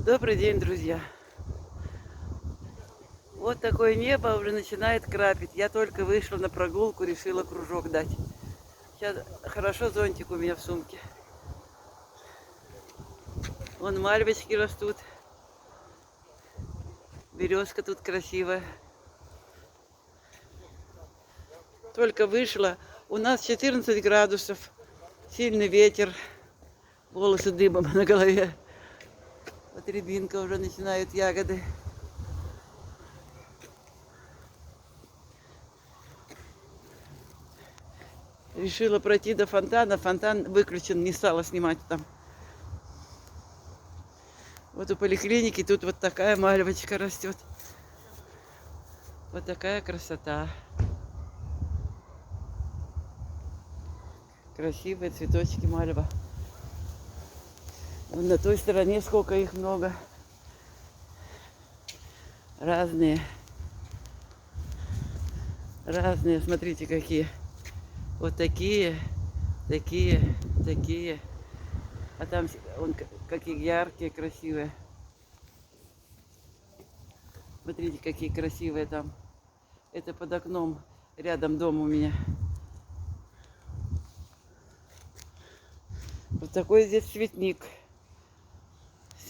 Добрый день, друзья. Вот такое небо уже начинает крапить. Я только вышла на прогулку, решила кружок дать. Сейчас хорошо зонтик у меня в сумке. Вон мальвочки растут. Березка тут красивая. Только вышла. У нас 14 градусов. Сильный ветер. Волосы дыбом на голове. Вот рябинка уже начинают ягоды. Решила пройти до фонтана. Фонтан выключен, не стала снимать там. Вот у поликлиники тут вот такая мальвочка растет. Вот такая красота. Красивые цветочки мальва. Вон на той стороне сколько их много. Разные. Разные, смотрите какие. Вот такие, такие, такие. А там вон какие яркие, красивые. Смотрите, какие красивые там. Это под окном. Рядом дом у меня. Вот такой здесь цветник.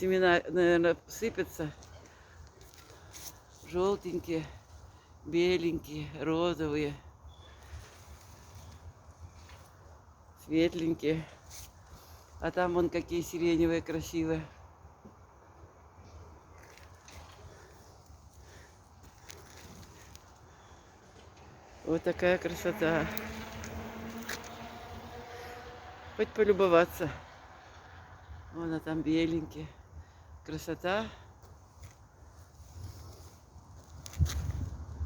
Семена, наверное, сыпятся. Желтенькие, беленькие, розовые, светленькие. А там вон какие сиреневые, красивые. Вот такая красота. Хоть полюбоваться. Вон, а там беленькие. Красота.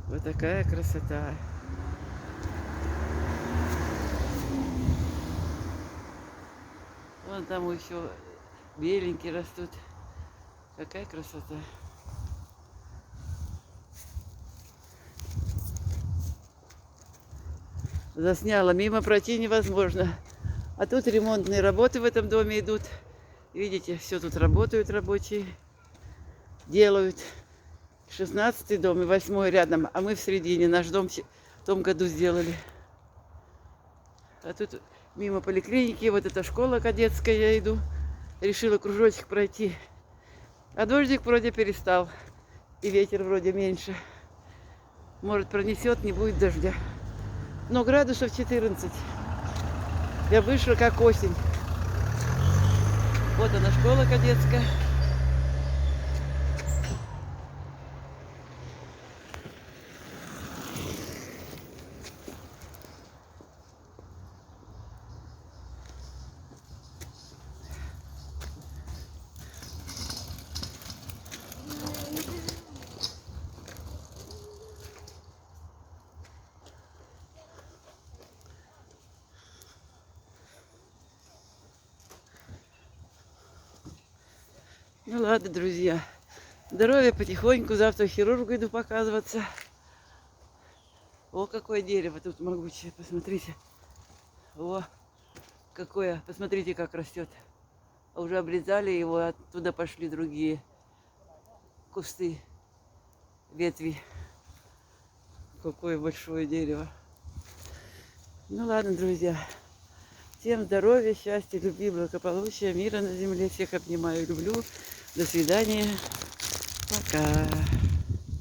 Вот такая красота. Вон там еще беленькие растут. Какая красота. Засняла. Мимо пройти невозможно. А тут ремонтные работы в этом доме идут. Видите, все тут работают рабочие. Делают. 16-й дом и 8-й рядом. А мы в середине. Наш дом в том году сделали. А тут мимо поликлиники. Вот эта школа кадетская, я иду. Решила кружочек пройти. А дождик вроде перестал. И ветер вроде меньше. Может, пронесет, не будет дождя. Но градусов 14. Я вышла как осень. Вот она, школа кадетская. Ну ладно, друзья. Здоровья потихоньку. Завтра хирургу иду показываться. О, какое дерево тут могучее. Посмотрите. О, какое. Посмотрите, как растет. Уже обрезали его, оттуда пошли другие кусты, ветви. Какое большое дерево. Ну ладно, друзья. Всем здоровья, счастья, любви, благополучия, мира на земле. Всех обнимаю, люблю. До свидания. Пока.